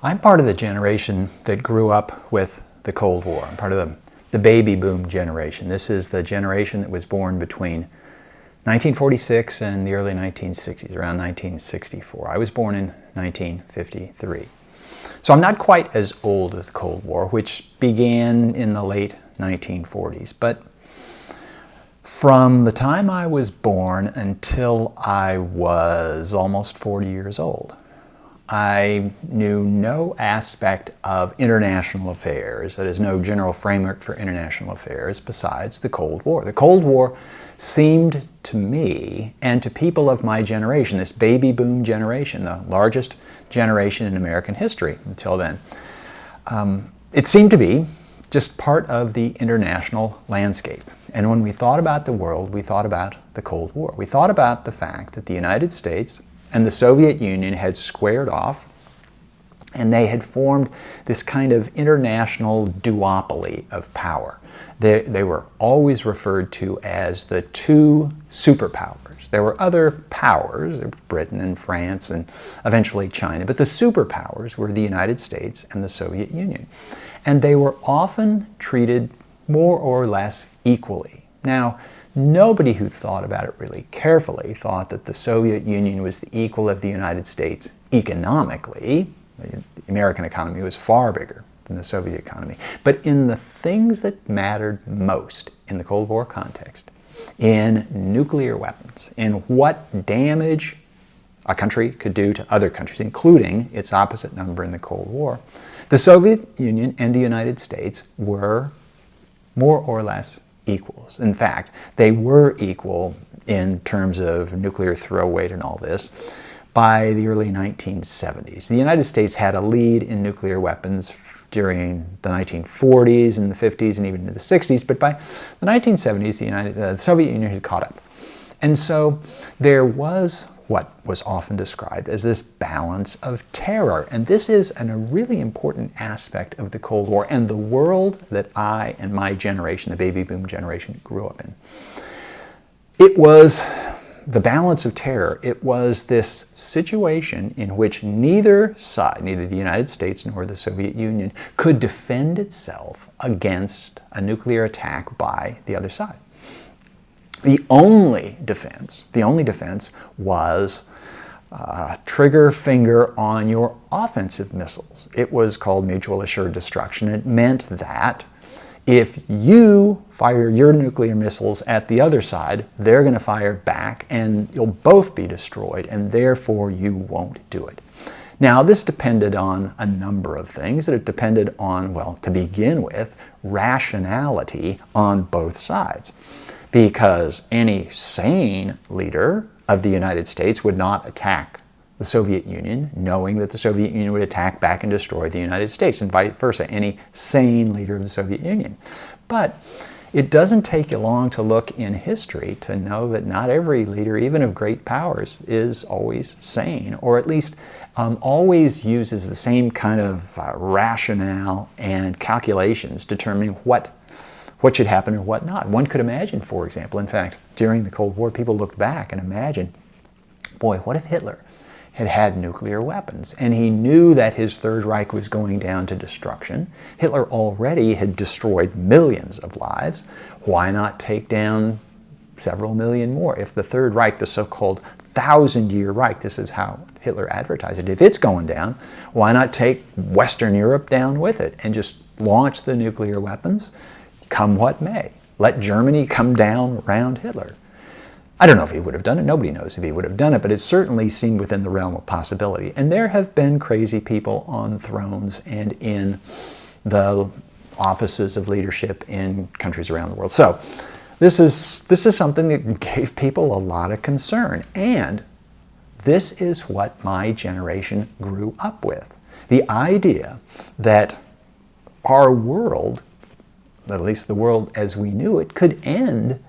I'm part of the generation that grew up with the Cold War. I'm part of the baby boom generation. This is the generation that was born between 1946 and the early 1960s, around 1964. I was born in 1953. So I'm not quite as old as the Cold War, which began in the late 1940s. But from the time I was born until I was almost 40 years old, I knew no aspect of international affairs, that is, no general framework for international affairs besides the Cold War. The Cold War seemed to me and to people of my generation, this baby boom generation, the largest generation in American history until then, it seemed to be just part of the international landscape. And when we thought about the world, we thought about the Cold War. We thought about the fact that the United States and the Soviet Union had squared off, and they had formed this kind of international duopoly of power. They were always referred to as the two superpowers. There were other powers, Britain and France and eventually China, but the superpowers were the United States and the Soviet Union. And they were often treated more or less equally. Now, nobody who thought about it really carefully thought that the Soviet Union was the equal of the United States economically. The American economy was far bigger than the Soviet economy. But in the things that mattered most in the Cold War context, in nuclear weapons, in what damage a country could do to other countries, including its opposite number in the Cold War, the Soviet Union and the United States were more or less equals. In fact, they were equal in terms of nuclear throw weight and all this by the early 1970s. The United States had a lead in nuclear weapons during the 1940s and the 50s and even into the 60s, but by the 1970s, the Soviet Union had caught up. And so there was what was often described as this balance of terror. And this is a really important aspect of the Cold War and the world that I and my generation, the baby boom generation, grew up in. It was the balance of terror. It was this situation in which neither side, neither the United States nor the Soviet Union, could defend itself against a nuclear attack by the other side. The only defense was trigger finger on your offensive missiles. It was called mutual assured destruction. It meant that if you fire your nuclear missiles at the other side, they're going to fire back and you'll both be destroyed, and therefore you won't do it. Now, this depended on a number of things. It depended on, well, to begin with, rationality on both sides. Because any sane leader of the United States would not attack the Soviet Union, knowing that the Soviet Union would attack back and destroy the United States, and vice versa, any sane leader of the Soviet Union. But it doesn't take you long to look in history to know that not every leader, even of great powers, is always sane, or at least always uses the same kind of rationale and calculations determining what should happen or what not. One could imagine, for example, in fact, during the Cold War, people looked back and imagined, boy, what if Hitler had had nuclear weapons and he knew that his Third Reich was going down to destruction? Hitler already had destroyed millions of lives. Why not take down several million more? If the Third Reich, the so-called 1,000-year Reich, this is how Hitler advertised it, if it's going down, why not take Western Europe down with it and just launch the nuclear weapons? Come what may. Let Germany come down around Hitler. I don't know if he would have done it. Nobody knows if he would have done it, but it certainly seemed within the realm of possibility. And there have been crazy people on thrones and in the offices of leadership in countries around the world. So this is something that gave people a lot of concern. And this is what my generation grew up with. The idea that our world, at least the world as we knew it, could end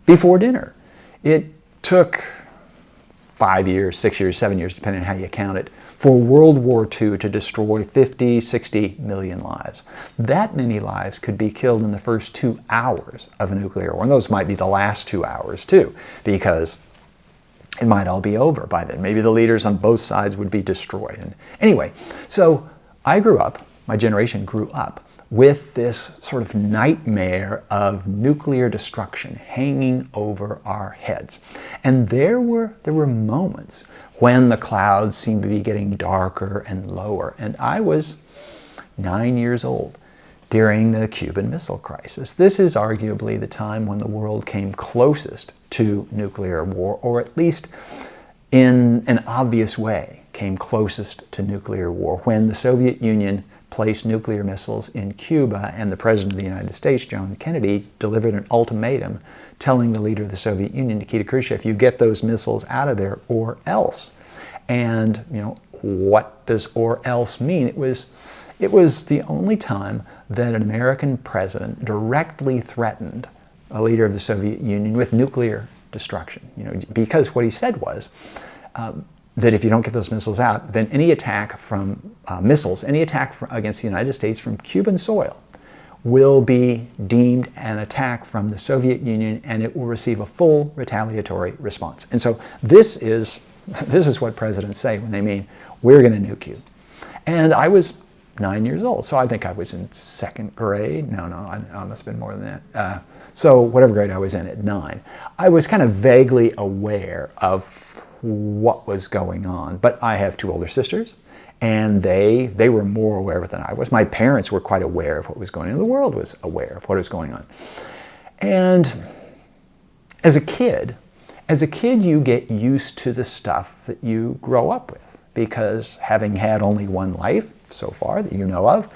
before dinner. It took 5 years, 6 years, 7 years, depending on how you count it, for World War II to destroy 50, 60 million lives. That many lives could be killed in the first 2 hours of a nuclear war. And those might be the last 2 hours too, because it might all be over by then. Maybe the leaders on both sides would be destroyed. And anyway, so my generation grew up with this sort of nightmare of nuclear destruction hanging over our heads. And there were moments when the clouds seemed to be getting darker and lower. And I was 9 years old during the Cuban Missile Crisis. This is arguably the time when the world came closest to nuclear war, or at least in an obvious way came closest to nuclear war, when the Soviet Union placed nuclear missiles in Cuba and the President of the United States, John Kennedy, delivered an ultimatum telling the leader of the Soviet Union, Nikita Khrushchev, you get those missiles out of there or else. And, what does or else mean? It was the only time that an American president directly threatened a leader of the Soviet Union with nuclear destruction. Because what he said was that if you don't get those missiles out, then any attack from missiles, any attack against the United States from Cuban soil will be deemed an attack from the Soviet Union, and it will receive a full retaliatory response. And so this is what presidents say when they mean, we're going to nuke you. And I was 9 years old, so I think I was in second grade. No, I must have been more than that. So whatever grade I was in at 9, I was kind of vaguely aware of what was going on. But I have 2 older sisters, and they were more aware of it than I was. My parents were quite aware of what was going on. The world was aware of what was going on. And as a kid, you get used to the stuff that you grow up with, because having had only one life so far that you know of,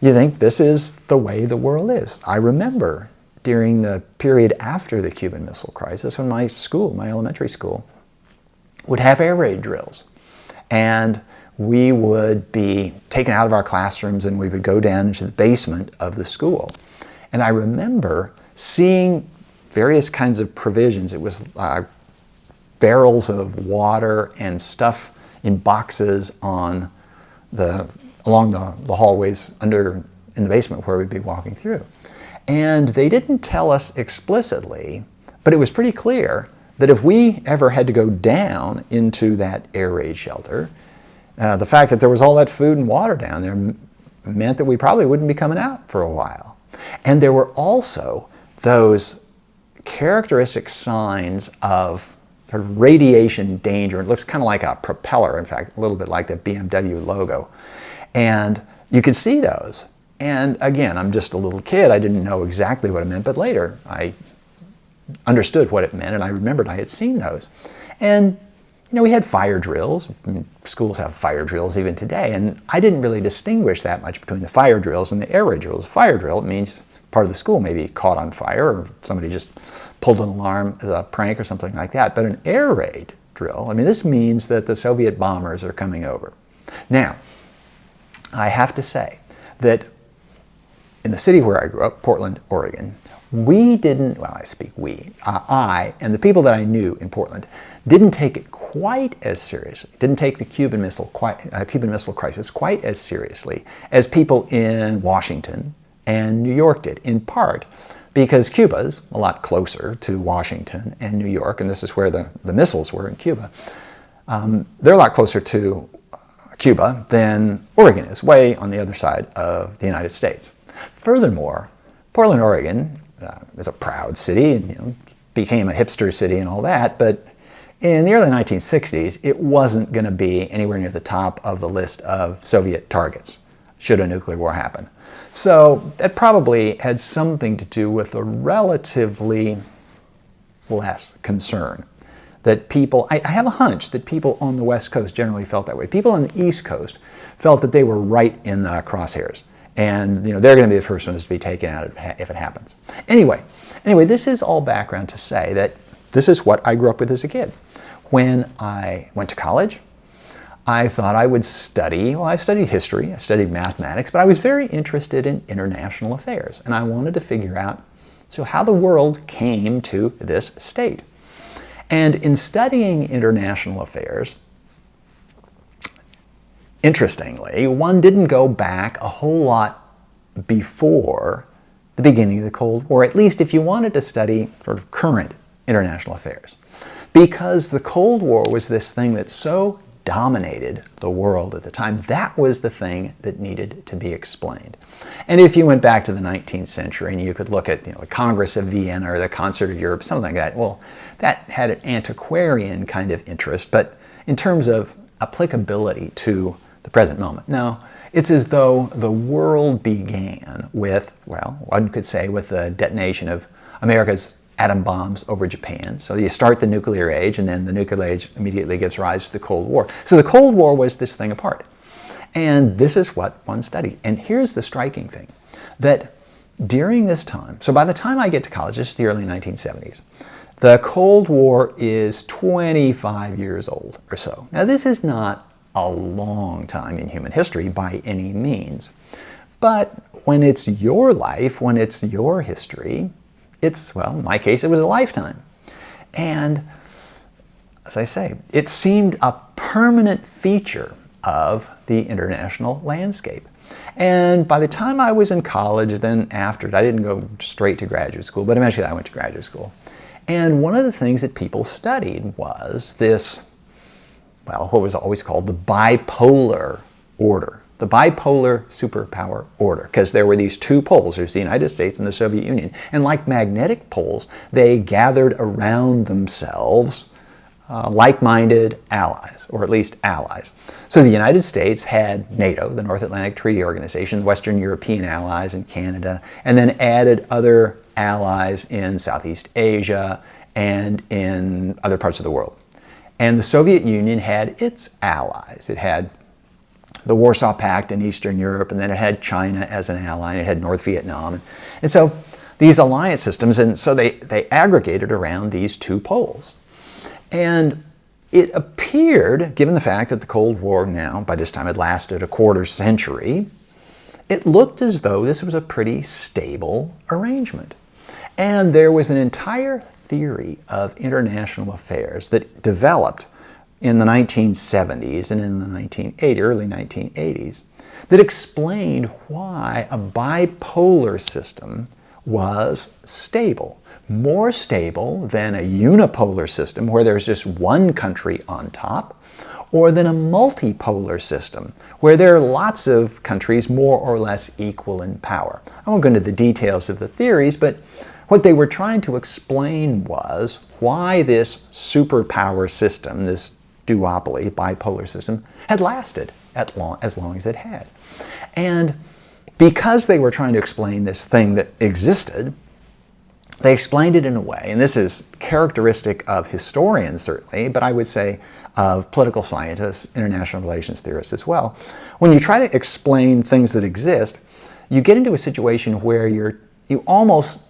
you think this is the way the world is. I remember during the period after the Cuban Missile Crisis when my elementary school, would have air raid drills. And we would be taken out of our classrooms and we would go down into the basement of the school. And I remember seeing various kinds of provisions. It was barrels of water and stuff in boxes along the hallways in the basement where we'd be walking through. And they didn't tell us explicitly, but it was pretty clear that if we ever had to go down into that air raid shelter, the fact that there was all that food and water down there meant that we probably wouldn't be coming out for a while. And there were also those characteristic signs of sort of radiation danger. It looks kind of like a propeller, in fact, a little bit like the BMW logo. And you could see those. And again, I'm just a little kid. I didn't know exactly what it meant, but later I understood what it meant, and I remembered I had seen those. And we had fire drills. Schools have fire drills even today, and I didn't really distinguish that much between the fire drills and the air raid drills. Fire drill, it means part of the school may be caught on fire, or somebody just pulled an alarm as a prank or something like that. But an air raid drill, this means that the Soviet bombers are coming over. Now, I have to say that in the city where I grew up, Portland, Oregon, I and the people that I knew in Portland didn't take it quite as seriously, didn't take the Cuban Missile Crisis quite as seriously as people in Washington and New York did, in part because Cuba's a lot closer to Washington and New York, and this is where the missiles were in Cuba. They're a lot closer to Cuba than Oregon is, way on the other side of the United States. Furthermore, Portland, Oregon is a proud city and became a hipster city and all that, but in the early 1960s, it wasn't going to be anywhere near the top of the list of Soviet targets should a nuclear war happen. So that probably had something to do with a relatively less concern that people, I have a hunch that people on the West Coast generally felt that way. People on the East Coast felt that they were right in the crosshairs. And they're going to be the first ones to be taken out if it happens. Anyway, this is all background to say that this is what I grew up with as a kid. When I went to college, I thought I would study, I studied history, I studied mathematics, but I was very interested in international affairs. And I wanted to figure out how the world came to this state. And in studying international affairs, interestingly, one didn't go back a whole lot before the beginning of the Cold War, at least if you wanted to study sort of current international affairs. Because the Cold War was this thing that so dominated the world at the time. That was the thing that needed to be explained. And if you went back to the 19th century and you could look at the Congress of Vienna or the Concert of Europe, something like that, well, that had an antiquarian kind of interest, but in terms of applicability to the present moment, no. It's as though the world began with, well, one could say with the detonation of America's atom bombs over Japan. So you start the nuclear age, and then the nuclear age immediately gives rise to the Cold War. So the Cold War was this thing apart. And this is what one studied. And here's the striking thing, that during this time, so by the time I get to college, this is the early 1970s, the Cold War is 25 years old or so. Now this is not a long time in human history by any means. But when it's your life, when it's your history, it's, well, in my case, it was a lifetime. And as I say, it seemed a permanent feature of the international landscape. And by the time I was in college, then after it, I didn't go straight to graduate school, but eventually I went to graduate school. And one of the things that people studied was this, well, what was always called the bipolar order, the bipolar superpower order, because there were these two poles. There's the United States and the Soviet Union. And like magnetic poles, they gathered around themselves like-minded allies, or at least allies. So the United States had NATO, the North Atlantic Treaty Organization, Western European allies in Canada, and then added other allies in Southeast Asia and in other parts of the world. And the Soviet Union had its allies. It had the Warsaw Pact in Eastern Europe, and then it had China as an ally, and it had North Vietnam. And so these alliance systems, and so they aggregated around these two poles. And it appeared, given the fact that the Cold War now, by this time, had lasted a quarter century, it looked as though this was a pretty stable arrangement. And there was an entire theory of international affairs that developed in the 1970s and in the early 1980s that explained why a bipolar system was stable. More stable than a unipolar system where there's just one country on top, or than a multipolar system where there are lots of countries more or less equal in power. I won't go into the details of the theories, but what they were trying to explain was why this superpower system, this duopoly, bipolar system, had lasted as long as it had. And because they were trying to explain this thing that existed, they explained it in a way, and this is characteristic of historians certainly, but I would say of political scientists, international relations theorists as well. When you try to explain things that exist, you get into a situation where you almost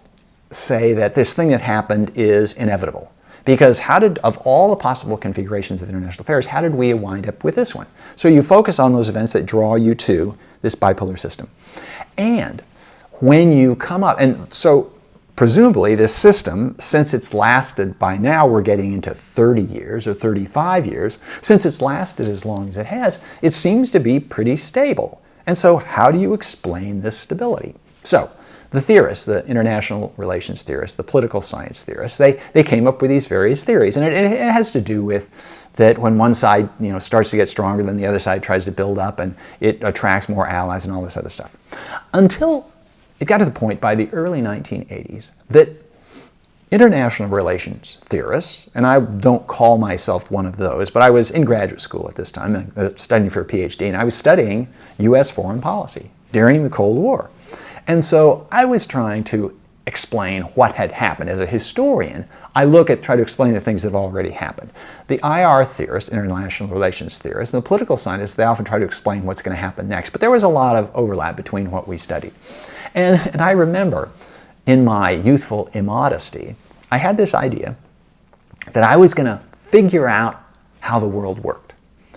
say that this thing that happened is inevitable. Because of all the possible configurations of international affairs, how did we wind up with this one? So you focus on those events that draw you to this bipolar system. And when you come up, and so presumably this system, since it's lasted by now, we're getting into 30 years or 35 years, since it's lasted as long as it has, it seems to be pretty stable. And so how do you explain this stability? So the theorists, the international relations theorists, the political science theorists, they came up with these various theories. And it has to do with that when one side starts to get stronger, then the other side tries to build up and it attracts more allies and all this other stuff. Until it got to the point by the early 1980s that international relations theorists, and I don't call myself one of those, but I was in graduate school at this time, studying for a PhD, and I was studying U.S. foreign policy during the Cold War. And so I was trying to explain what had happened. As a historian, I try to explain the things that have already happened. The IR theorists, international relations theorists, and the political scientists, they often try to explain what's going to happen next. But there was a lot of overlap between what we studied. And I remember in my youthful immodesty, I had this idea that I was going to figure out how the world worked.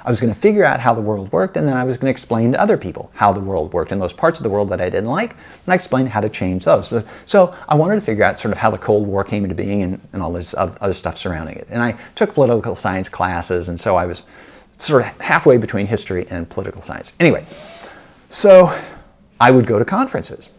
I was going to figure out how the world worked, and then I was going to explain to other people how the world worked in those parts of the world that I didn't like, and I explained how to change those. So I wanted to figure out sort of how the Cold War came into being and all this other stuff surrounding it. And I took political science classes, and so I was sort of halfway between history and political science. Anyway, so I would go to conferences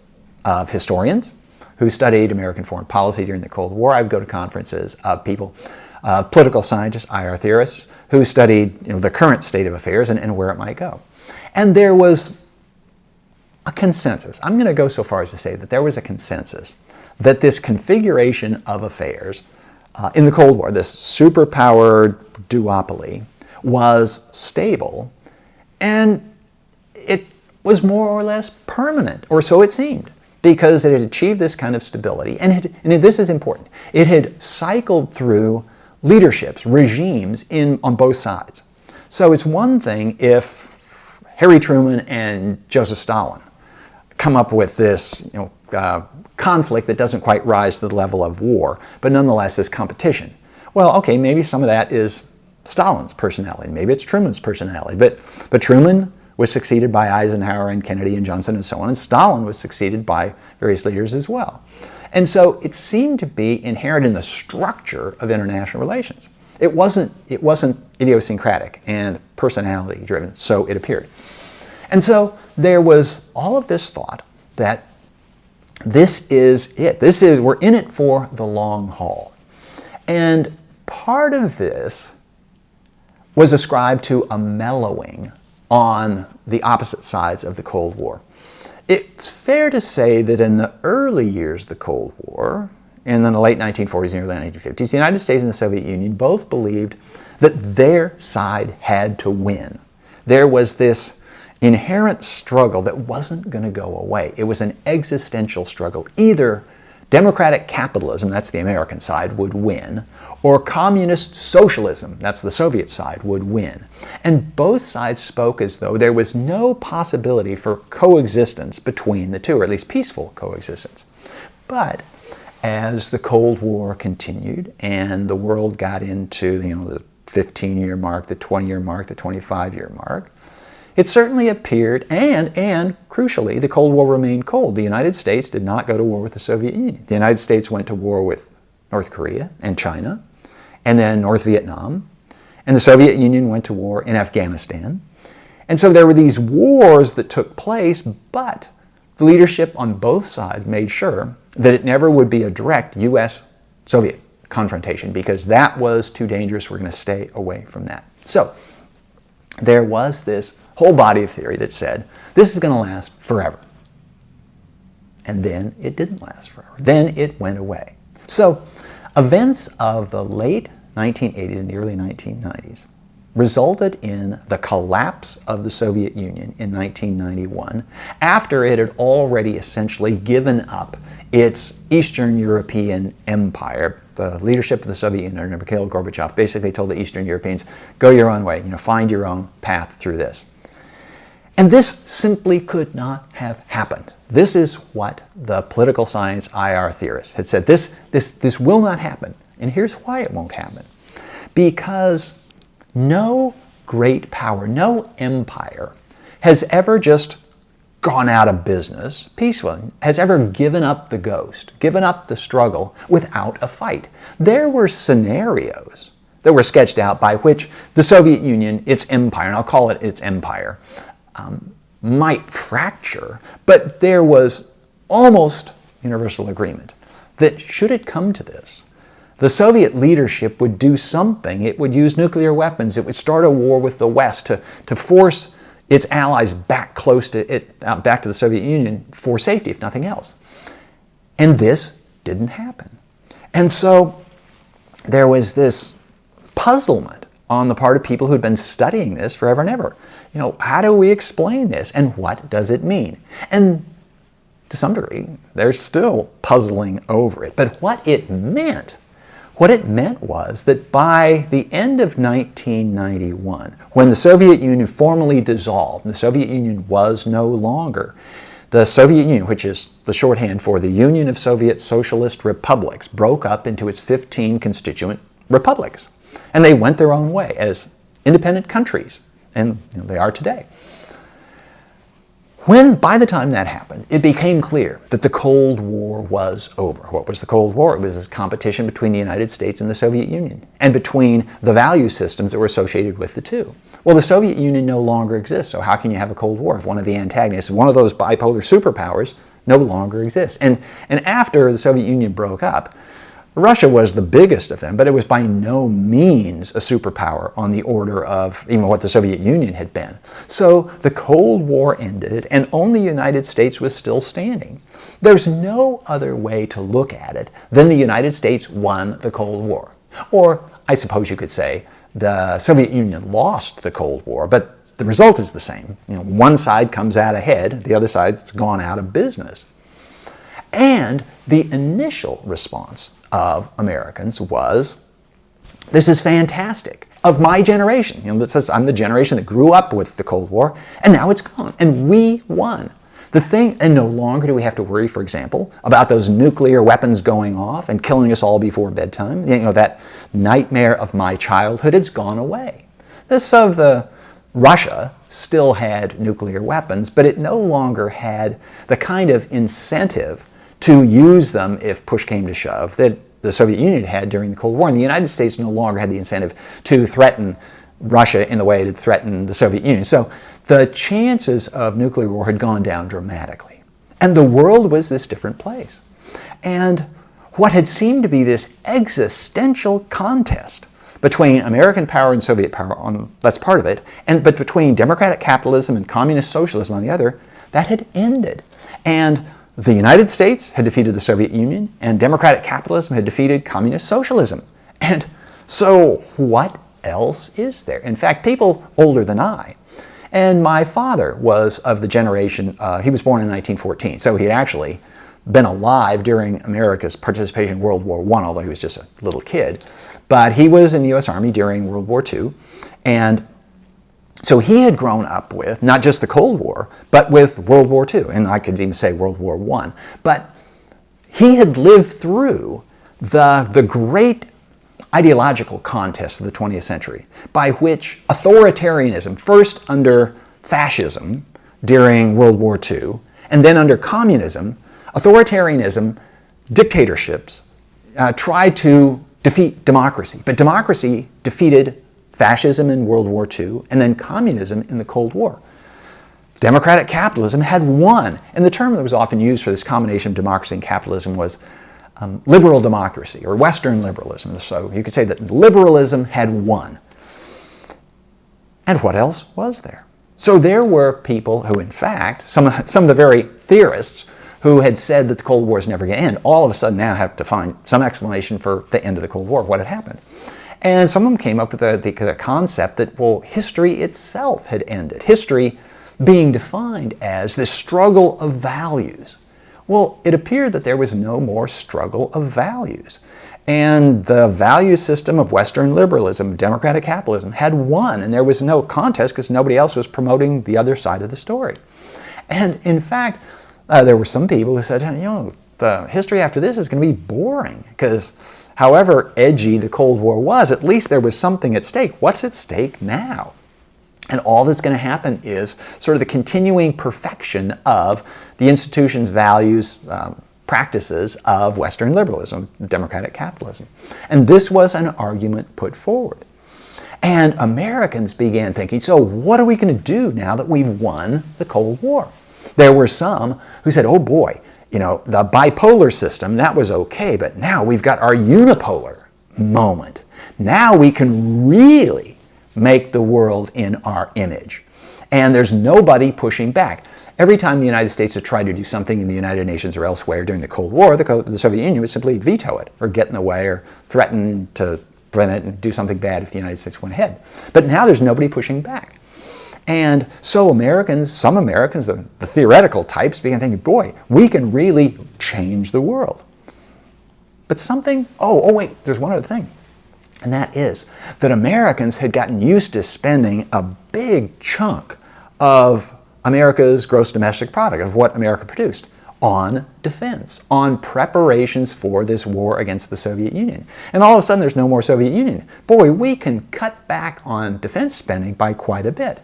of historians who studied American foreign policy during the Cold War. I would go to conferences of people political scientists, IR theorists, who studied the current state of affairs and where it might go. And there was a consensus. I'm going to go so far as to say that there was a consensus that this configuration of affairs in the Cold War, this superpower duopoly, was stable, and it was more or less permanent, or so it seemed, because it had achieved this kind of stability. And this is important. It had cycled through leaderships, regimes on both sides. So it's one thing if Harry Truman and Joseph Stalin come up with this conflict that doesn't quite rise to the level of war, but nonetheless this competition. Well, okay, maybe some of that is Stalin's personality. Maybe it's Truman's personality. But Truman was succeeded by Eisenhower and Kennedy and Johnson and so on, and Stalin was succeeded by various leaders as well. And so it seemed to be inherent in the structure of international relations. It wasn't idiosyncratic and personality driven, so it appeared. And so there was all of this thought that this is it. We're in it for the long haul. And part of this was ascribed to a mellowing on the opposite sides of the Cold War. It's fair to say that in the early years of the Cold War, in the late 1940s and early 1950s, the United States and the Soviet Union both believed that their side had to win. There was this inherent struggle that wasn't going to go away. It was an existential struggle. Either democratic capitalism, that's the American side, would win, or communist socialism, that's the Soviet side, would win. And both sides spoke as though there was no possibility for coexistence between the two, or at least peaceful coexistence. But as the Cold War continued and the world got into the 15-year mark, the 20-year mark, the 25-year mark, it certainly appeared, and crucially, the Cold War remained cold. The United States did not go to war with the Soviet Union. The United States went to war with North Korea and China, and then North Vietnam, and the Soviet Union went to war in Afghanistan. And so there were these wars that took place, but the leadership on both sides made sure that it never would be a direct U.S.-Soviet confrontation, because that was too dangerous. We're going to stay away from that. So there was this whole body of theory that said, this is going to last forever. And then it didn't last forever. Then it went away. So events of the late 1980s and the early 1990s resulted in the collapse of the Soviet Union in 1991, after it had already essentially given up its Eastern European empire. The leadership of the Soviet Union under Mikhail Gorbachev basically told the Eastern Europeans, go your own way, find your own path through this. And this simply could not have happened. This is what the political science IR theorists had said. This will not happen. And here's why it won't happen. Because no great power, no empire has ever just gone out of business peacefully, has ever given up the ghost, given up the struggle without a fight. There were scenarios that were sketched out by which the Soviet Union, its empire, and I'll call it its empire, might fracture, but there was almost universal agreement that should it come to this, the Soviet leadership would do something. It would use nuclear weapons. It would start a war with the West to force its allies back close to it, back to the Soviet Union for safety, if nothing else. And this didn't happen. And so there was this puzzlement on the part of people who'd been studying this forever and ever. How do we explain this, and what does it mean? And to some degree, they're still puzzling over it. But what it meant was that by the end of 1991, when the Soviet Union formally dissolved, and the Soviet Union was no longer, the Soviet Union, which is the shorthand for the Union of Soviet Socialist Republics, broke up into its 15 constituent republics. And they went their own way as independent countries, and they are today. By the time that happened, it became clear that the Cold War was over. What was the Cold War? It was this competition between the United States and the Soviet Union, and between the value systems that were associated with the two. Well, the Soviet Union no longer exists, so how can you have a Cold War if one of the antagonists, one of those bipolar superpowers, no longer exists? And after the Soviet Union broke up, Russia was the biggest of them, but it was by no means a superpower on the order of even what the Soviet Union had been. So the Cold War ended, and only the United States was still standing. There's no other way to look at it than the United States won the Cold War. Or, I suppose you could say, the Soviet Union lost the Cold War, but the result is the same. One side comes out ahead, the other side's gone out of business. And the initial response of Americans was, this is fantastic. Of my generation, I'm the generation that grew up with the Cold War, and now it's gone, and we won. And no longer do we have to worry, for example, about those nuclear weapons going off and killing us all before bedtime. That nightmare of my childhood, it's gone away. Russia still had nuclear weapons, but it no longer had the kind of incentive to use them if push came to shove that the Soviet Union had during the Cold War. And the United States no longer had the incentive to threaten Russia in the way it had threatened the Soviet Union. So the chances of nuclear war had gone down dramatically. And the world was this different place. And what had seemed to be this existential contest between American power and Soviet power, that's part of it, but between democratic capitalism and communist socialism on the other, that had ended. And the United States had defeated the Soviet Union, and democratic capitalism had defeated communist socialism. And so what else is there? In fact, people older than I, and my father was of the generation, he was born in 1914, so he had actually been alive during America's participation in World War I, although he was just a little kid. But he was in the U.S. Army during World War II, and so he had grown up with not just the Cold War, but with World War II, and I could even say World War I. But he had lived through the great ideological contest of the 20th century, by which authoritarianism, first under fascism during World War II, and then under communism, authoritarianism, dictatorships, tried to defeat democracy. But democracy defeated fascism in World War II, and then communism in the Cold War. Democratic capitalism had won, and the term that was often used for this combination of democracy and capitalism was liberal democracy, or Western liberalism. So you could say that liberalism had won. And what else was there? So there were people who, in fact, some of the very theorists who had said that the Cold War is never going to end, all of a sudden now have to find some explanation for the end of the Cold War, what had happened. And some of them came up with the concept that, well, history itself had ended. History being defined as this struggle of values. Well, it appeared that there was no more struggle of values. And the value system of Western liberalism, democratic capitalism, had won, and there was no contest because nobody else was promoting the other side of the story. And in fact, there were some people who said, the history after this is going to be boring because however edgy the Cold War was, at least there was something at stake. What's at stake now? And all that's going to happen is sort of the continuing perfection of the institutions, values, practices of Western liberalism, democratic capitalism. And this was an argument put forward. And Americans began thinking, so what are we going to do now that we've won the Cold War? There were some who said, oh boy, the bipolar system, that was okay, but now we've got our unipolar moment. Now we can really make the world in our image. And there's nobody pushing back. Every time the United States had tried to do something in the United Nations or elsewhere during the Cold War, the Soviet Union would simply veto it or get in the way or threaten to prevent it and do something bad if the United States went ahead. But now there's nobody pushing back. And so some Americans, the theoretical types, began thinking, boy, we can really change the world. But wait, there's one other thing. And that is that Americans had gotten used to spending a big chunk of America's gross domestic product, of what America produced, on defense, on preparations for this war against the Soviet Union. And all of a sudden there's no more Soviet Union. Boy, we can cut back on defense spending by quite a bit.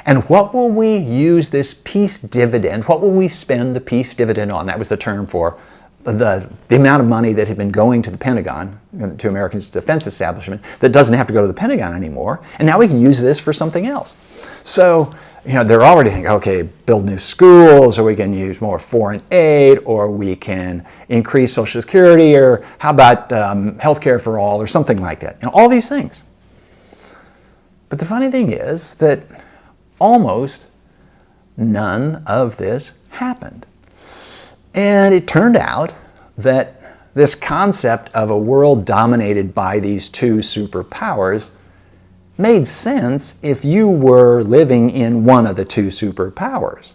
And what will we use this peace dividend, what will we spend the peace dividend on? That was the term for the amount of money that had been going to the Pentagon, to America's defense establishment, that doesn't have to go to the Pentagon anymore. And now we can use this for something else. So they're already thinking, okay, build new schools, or we can use more foreign aid, or we can increase Social Security, or how about health care for all, or something like that. All these things. But the funny thing is that almost none of this happened. And it turned out that this concept of a world dominated by these two superpowers made sense if you were living in one of the two superpowers.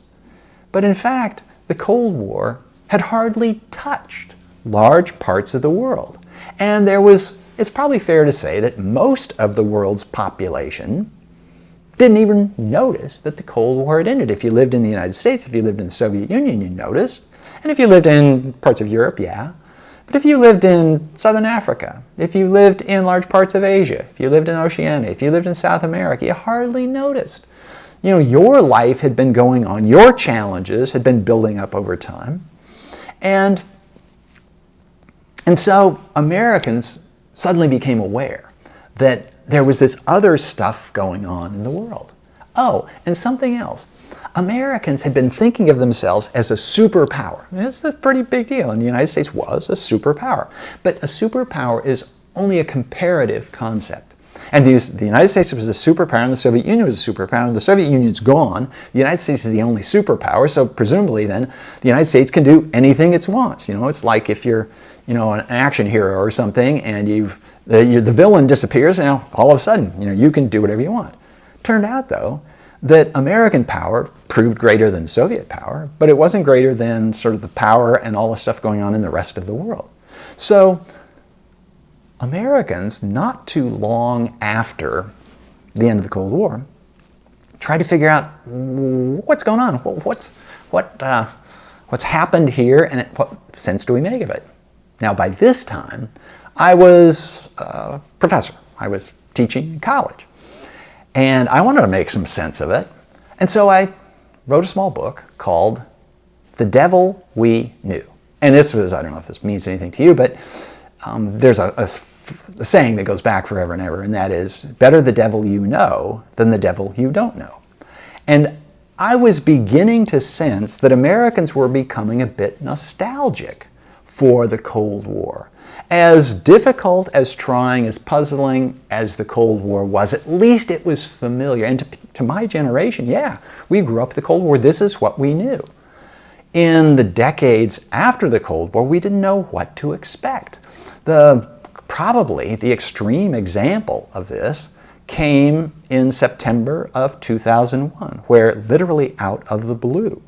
But in fact, the Cold War had hardly touched large parts of the world. And it's probably fair to say that most of the world's population didn't even notice that the Cold War had ended. If you lived in the United States, if you lived in the Soviet Union, you noticed. And if you lived in parts of Europe, yeah. But if you lived in Southern Africa, if you lived in large parts of Asia, if you lived in Oceania, if you lived in South America, you hardly noticed. Your life had been going on, your challenges had been building up over time. And so Americans suddenly became aware that there was this other stuff going on in the world. Oh, and something else. Americans had been thinking of themselves as a superpower. This is a pretty big deal, and the United States was a superpower. But a superpower is only a comparative concept. And the United States was a superpower, and the Soviet Union was a superpower, and the Soviet Union's gone. The United States is the only superpower, so presumably then the United States can do anything it wants. It's like if you're an action hero or something, and the villain disappears, now all of a sudden you can do whatever you want. Turned out, though, that American power proved greater than Soviet power, but it wasn't greater than sort of the power and all the stuff going on in the rest of the world. So Americans, not too long after the end of the Cold War, tried to figure out what's going on, what's happened here, and what sense do we make of it? Now, by this time, I was a professor. I was teaching in college. And I wanted to make some sense of it. And so I wrote a small book called The Devil We Knew. And this was, I don't know if this means anything to you, but there's a saying that goes back forever and ever, and that is, better the devil you know than the devil you don't know. And I was beginning to sense that Americans were becoming a bit nostalgic for the Cold War. As difficult, as trying, as puzzling as the Cold War was, at least it was familiar. And to my generation, yeah, we grew up with the Cold War. This is what we knew. In the decades after the Cold War, we didn't know what to expect. Probably the extreme example of this came in September of 2001, where literally out of the blue,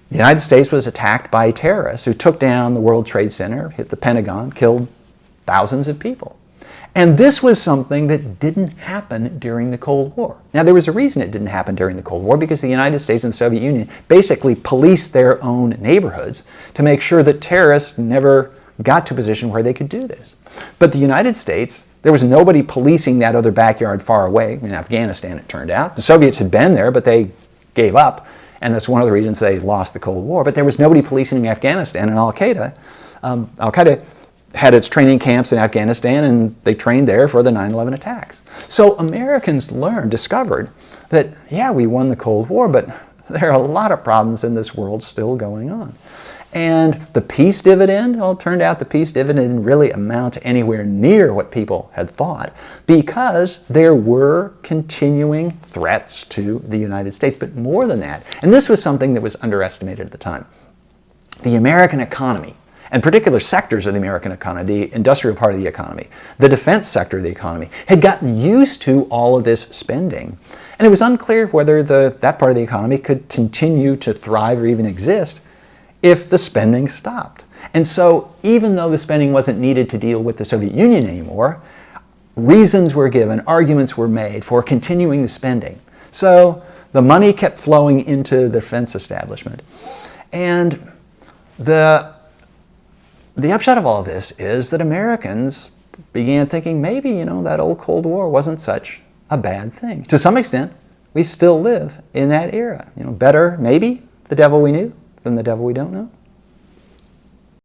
the United States was attacked by terrorists who took down the World Trade Center, hit the Pentagon, killed thousands of people. And this was something that didn't happen during the Cold War. Now, there was a reason it didn't happen during the Cold War, because the United States and the Soviet Union basically policed their own neighborhoods to make sure that terrorists never got to a position where they could do this. But the United States, there was nobody policing that other backyard far away. In Afghanistan, it turned out. The Soviets had been there, but they gave up. And that's one of the reasons they lost the Cold War. But there was nobody policing Afghanistan, and Al-Qaeda had its training camps in Afghanistan, and they trained there for the 9/11 attacks. So Americans discovered that, yeah, we won the Cold War, but there are a lot of problems in this world still going on. And the peace dividend, well, it turned out the peace dividend didn't really amount to anywhere near what people had thought, because there were continuing threats to the United States. But more than that, and this was something that was underestimated at the time, the American economy, and particular sectors of the American economy, the industrial part of the economy, the defense sector of the economy, had gotten used to all of this spending. And it was unclear whether that part of the economy could continue to thrive or even exist if the spending stopped. And so even though the spending wasn't needed to deal with the Soviet Union anymore, reasons were given, arguments were made for continuing the spending. So the money kept flowing into the defense establishment. And the upshot of all of this is that Americans began thinking maybe, that old Cold War wasn't such a bad thing. To some extent, we still live in that era. Better, maybe, the devil we knew than the devil we don't know.